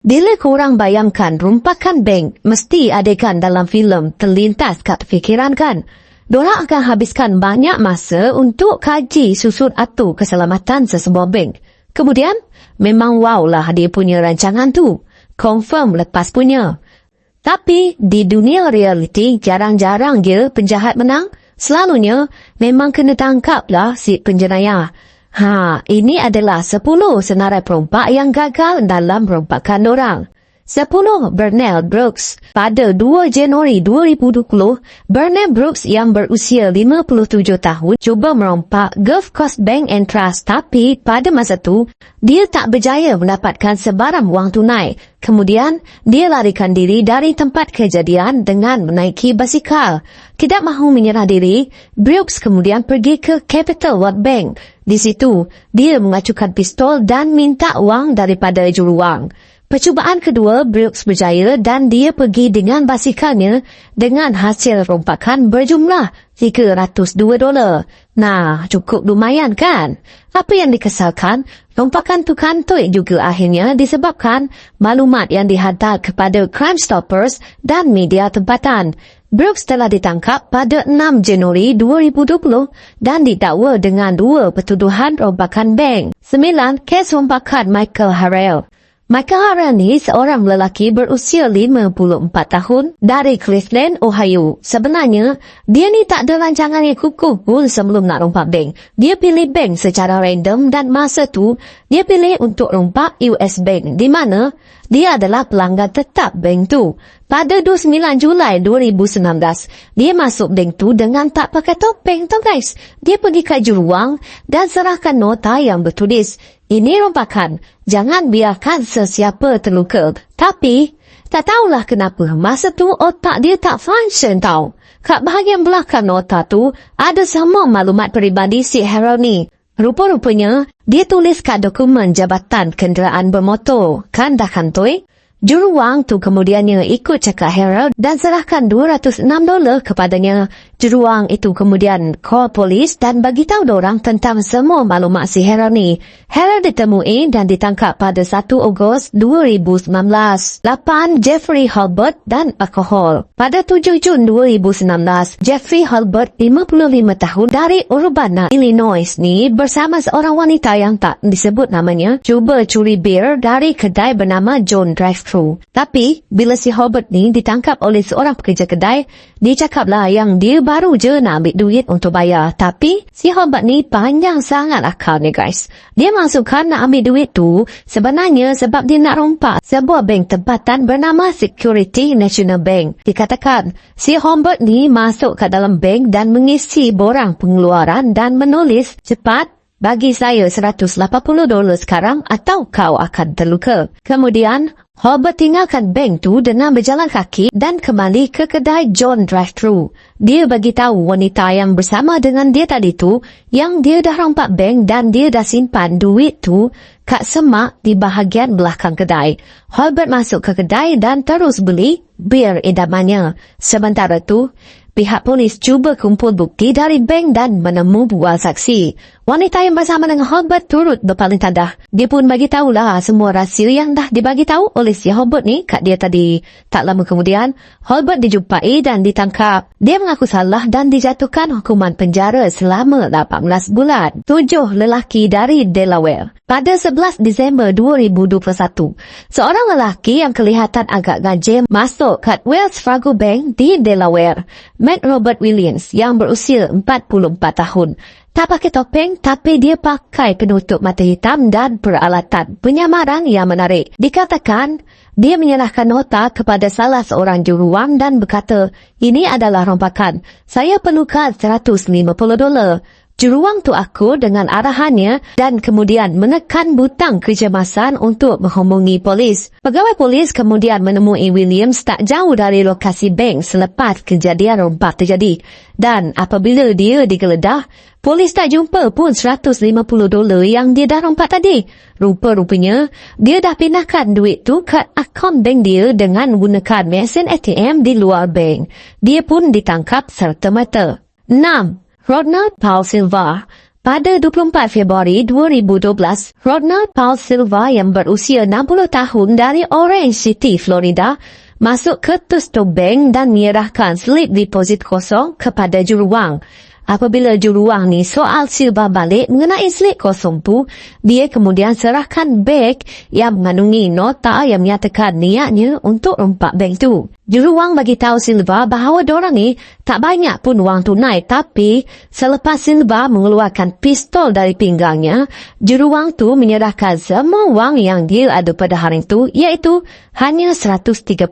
Bila korang bayangkan rompakan bank, mesti adegan dalam filem terlintas kat fikiran kan? Dorang akan habiskan banyak masa untuk kaji susut atur keselamatan sesebuah bank. Kemudian, memang wow lah dia punya rancangan tu. Confirm lepas punya. Tapi, di dunia realiti, jarang-jarang je penjahat menang. Selalunya, memang kena tangkap lah si penjenayah. Ini adalah 10 senarai perompak yang gagal dalam rompakan dorang. 10. Bernell Brooks. Pada 2 Januari 2020, Bernell Brooks yang berusia 57 tahun cuba merompak Gulf Coast Bank and Trust, tapi pada masa tu, dia tak berjaya mendapatkan sebarang wang tunai. Kemudian, dia larikan diri dari tempat kejadian dengan menaiki basikal. Tidak mahu menyerah diri, Brooks kemudian pergi ke Capital World Bank. Di situ, dia mengacukan pistol dan minta wang daripada juruwang. Percubaan kedua, Brooks berjaya dan dia pergi dengan basikalnya dengan hasil rompakan berjumlah $302. Nah, cukup lumayan kan? Apa yang dikesalkan, rompakan tu kantoi juga akhirnya disebabkan maklumat yang dihantar kepada Crime Stoppers dan media tempatan. Brooks telah ditangkap pada 6 Januari 2020 dan didakwa dengan 2 pertuduhan rompakan bank. 9. Kes rompakan Michael Harrell. Michael Harrell ni seorang lelaki berusia 54 tahun dari Cleveland, Ohio. Sebenarnya, dia ni tak ada rancangan yang kukuh pun sebelum nak rompak bank. Dia pilih bank secara random dan masa tu, dia pilih untuk rompak US Bank, di mana dia adalah pelanggan tetap bank tu. Pada 29 Julai 2019, dia masuk bank tu dengan tak pakai topeng tu guys. Dia pergi ke juruwang dan serahkan nota yang bertulis, "Ini rompakan, jangan biarkan sesiapa terluka." Tapi, tak tahulah kenapa, masa tu otak dia tak function tau. Kat bahagian belakang nota tu, ada semua maklumat peribadi si Harold ni. Rupa-rupanya, dia tulis kat dokumen Jabatan Kenderaan Bermotor. Kan dah kantoi? Juruwang tu kemudiannya ikut cakap Harold dan serahkan $206 kepadanya. Juruwang itu kemudian call polis dan bagi tahu dorang tentang semua maklumat si Harold ni. Harold ditemui dan ditangkap pada 1 Ogos 2019. 8. Jeffrey Hulbert dan alkohol. Pada 7 Jun 2019, Jeffrey Hulbert, 55 tahun dari Urbana, Illinois ni bersama seorang wanita yang tak disebut namanya, cuba curi bir dari kedai bernama John Drive-Thru. Tapi, bila si Hulbert ni ditangkap oleh seorang pekerja kedai, dia cakaplah yang dia baru je nak ambil duit untuk bayar. Tapi, si Hulbert ni panjang sangat akalnya guys. Dia masukkan nak ambil duit tu sebenarnya sebab dia nak rompak sebuah bank tempatan bernama Security National Bank. Dikatakan, si Hulbert ni masuk ke dalam bank dan mengisi borang pengeluaran dan menulis, "Cepat, bagi saya $180 sekarang atau kau akan terluka." Kemudian, Hulbert tinggalkan bank tu dengan berjalan kaki dan kembali ke kedai John Drive-Thru. Dia bagi tahu wanita yang bersama dengan dia tadi tu yang dia dah rompak bank dan dia dah simpan duit tu kat semak di bahagian belakang kedai. Hulbert masuk ke kedai dan terus beli bir idamannya. Sementara tu, pihak polis cuba kumpul bukti dari bank dan menemu buah saksi. Wanita yang bersama dengan Hulbert turut berpaling tandah. Dia pun bagi tahulah semua rahsia yang dah dibagi tahu oleh si Hulbert ni kat dia tadi. Tak lama kemudian, Hulbert dijumpai dan ditangkap. Dia mengaku salah dan dijatuhkan hukuman penjara selama 18 bulan. 7 lelaki dari Delaware. Pada 11 Disember 2021, seorang lelaki yang kelihatan agak ganjil masuk kat Wells Fargo Bank di Delaware. Matt Robert Williams yang berusia 44 tahun. Tak pakai topeng tapi dia pakai penutup mata hitam dan peralatan penyamaran yang menarik. Dikatakan, dia menyerahkan nota kepada salah seorang juruwang dan berkata, "Ini adalah rompakan. Saya perlukan $150. Juruwang tu akur dengan arahannya dan kemudian menekan butang kecemasan untuk menghubungi polis. Pegawai polis kemudian menemui Williams tak jauh dari lokasi bank selepas kejadian rompak terjadi. Dan apabila dia digeledah, polis tak jumpa pun $150 yang dia dah rompak tadi. Rupa-rupanya, dia dah pindahkan duit tu ke akaun bank dia dengan menggunakan mesin ATM di luar bank. Dia pun ditangkap serta-merta. 6. Ronald Paul Silva. Pada 24 Februari 2012, Ronald Paul Silva yang berusia 60 tahun dari Orange City, Florida, masuk ke Tusto Bank dan menyerahkan slip deposit kosong kepada juruwang. Apabila juruwang ni soal Silva balik mengenai slip kosong tu, dia kemudian serahkan beg yang mengandungi nota yang menyatakan niatnya untuk rompak bank tu. Juruwang bagi tahu Silva bahawa dorang ni tak banyak pun wang tunai, tapi selepas Silva mengeluarkan pistol dari pinggangnya, juruwang tu menyerahkan semua wang yang dia ada pada hari itu, iaitu hanya $130.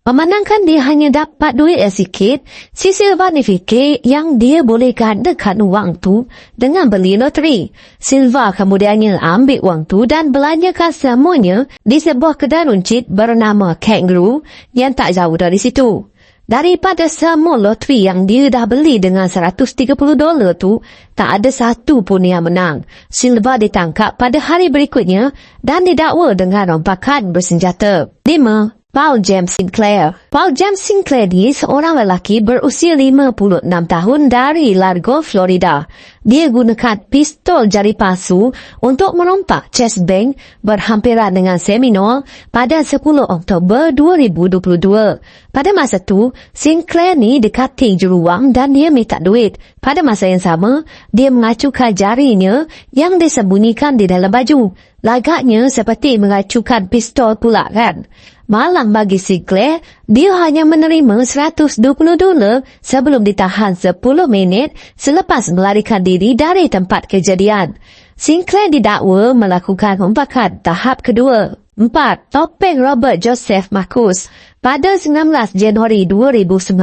Memandangkan dia hanya dapat duit yang sikit, si Silva ni fikir yang dia boleh gandakan wang tu dengan beli loteri. Silva kemudiannya ambil wang tu dan belanjakan semuanya di sebuah kedai runcit bernama Kangaroo yang tak jauh dari situ. Daripada semua loteri yang dia dah beli dengan $130 tu, tak ada satu pun yang menang. Silva ditangkap pada hari berikutnya dan didakwa dengan rompakan bersenjata. 5. Paul James Sinclair. Paul James Sinclair ni seorang lelaki berusia 56 tahun dari Largo, Florida. Dia gunakan pistol jari palsu untuk merompak Chase Bank berhampiran dengan Seminole pada 10 Oktober 2022. Pada masa tu, Sinclair ni dekati juruwang dan dia minta duit. Pada masa yang sama, dia mengacukan jarinya yang disembunyikan di dalam baju. Lagaknya seperti mengacukan pistol pula kan. Malang bagi Sinclair, dia hanya menerima $120 sebelum ditahan 10 minit selepas melarikan diri dari tempat kejadian. Sinclair didakwa melakukan rompakan tahap kedua. 4. Topeng Robert Joseph Marcus. Pada 19 Januari 2019,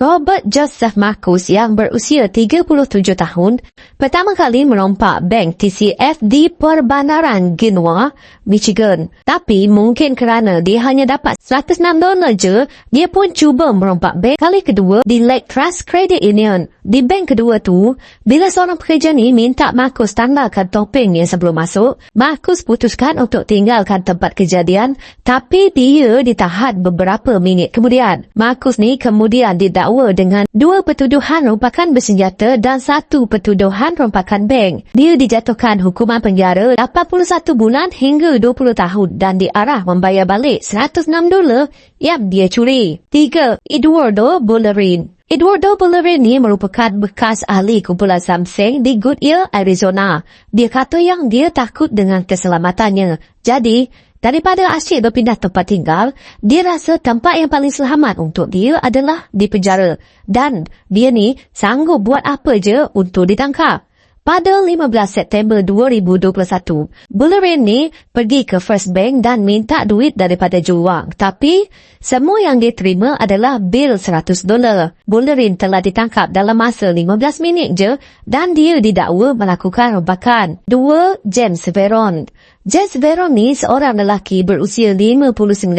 Robert Joseph Marcus yang berusia 37 tahun pertama kali merompak bank TCF di Perbanaran Genoa, Michigan. Tapi mungkin kerana dia hanya dapat $106 je, dia pun cuba merompak bank kali kedua di Lake Trust Credit Union. Di bank kedua tu, bila seorang pekerja ni minta Marcus tanggalkan topengnya sebelum masuk, Marcus putuskan untuk tinggalkan tempat kejadian, tapi dia ditahan beberapa minit kemudian. Marcus ni kemudian didakwa dengan 2 pertuduhan rompakan bersenjata dan 1 pertuduhan rompakan bank. Dia dijatuhkan hukuman penjara 81 bulan hingga 20 tahun dan diarah membayar balik $106 yang dia curi. 3. Eduardo Bullerin. Eduardo Bullerin ni merupakan bekas ahli kumpulan Samsung di Goodyear, Arizona. Dia kata yang dia takut dengan keselamatannya. Jadi, daripada asyik berpindah tempat tinggal, dia rasa tempat yang paling selamat untuk dia adalah di penjara. Dan dia ni sanggup buat apa je untuk ditangkap. Pada 15 September 2021, Bullerin ni pergi ke First Bank dan minta duit daripada juruwang. Tapi, semua yang dia terima adalah bil $100. Bullerin telah ditangkap dalam masa 15 minit je dan dia didakwa melakukan rompakan. 2. James Veron. James Veron ni seorang lelaki berusia 59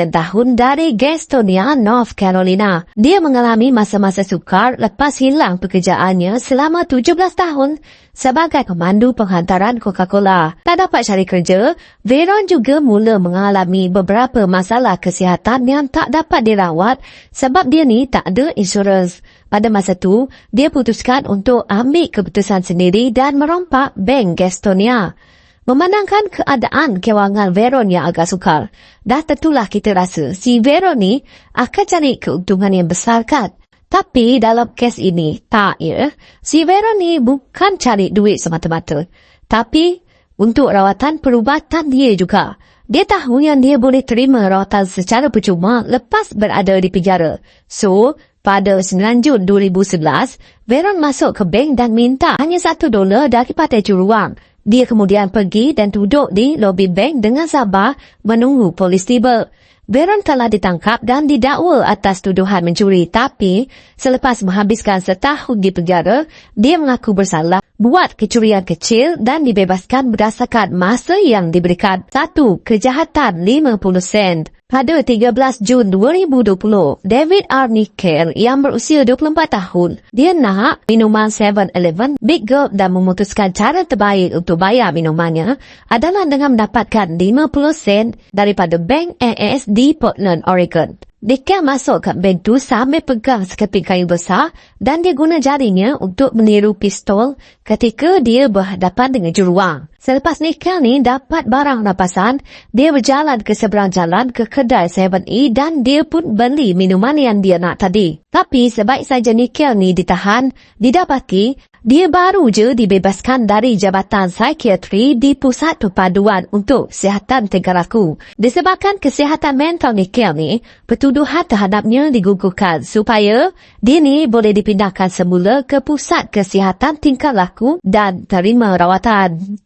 tahun dari Gastonia, North Carolina. Dia mengalami masa-masa sukar lepas hilang pekerjaannya selama 17 tahun sebagai pemandu penghantaran Coca-Cola. Tak dapat cari kerja, Veron juga mula mengalami beberapa masalah kesihatan yang tak dapat dirawat sebab dia ni tak ada insurans. Pada masa tu, dia putuskan untuk ambil keputusan sendiri dan merompak Bank Gastonia. Memandangkan keadaan kewangan Veron yang agak sukar, dah tentulah kita rasa si Veron ni akan cari keuntungan yang besar kan? Tapi dalam kes ini, tak ya. Si Veron ni bukan cari duit semata-mata. Tapi untuk rawatan perubatan dia juga. Dia tahu yang dia boleh terima rawatan secara percuma lepas berada di penjara. So, pada 9 Jun 2011, Veron masuk ke bank dan minta hanya $1 daripada juruwang. Dia kemudian pergi dan duduk di lobi bank dengan sabar menunggu polis tiba. Veron telah ditangkap dan didakwa atas tuduhan mencuri, tapi selepas menghabiskan setahun di penjara, dia mengaku bersalah buat kecurian kecil dan dibebaskan berdasarkan masa yang diberikan. 1. Kejahatan 50 sen. Pada 13 Jun 2020, David R. Nickel yang berusia 24 tahun, dia nak minuman 7-Eleven Big Gulp dan memutuskan cara terbaik untuk bayar minumannya adalah dengan mendapatkan 50 sen daripada Bank AS di Portland, Oregon. Nikel masuk ke bank tu sambil pegang sekeping kayu besar dan dia guna jarinya untuk meniru pistol ketika dia berhadapan dengan juruang. Selepas Nikel ni dapat barang rampasan, dia berjalan ke seberang jalan ke kedai 7E dan dia pun beli minuman yang dia nak tadi. Tapi sebaik saja Nikel ni ditahan, didapati dia baru je dibebaskan dari jabatan psikiatri di Pusat Perpaduan untuk Kesihatan Tenggaraku. Disebabkan kesihatan mental Nikel ni, pertuduhan terhadapnya digugurkan supaya dia ni boleh dipindahkan semula ke Pusat Kesihatan Tingkah Laku dan terima rawatan.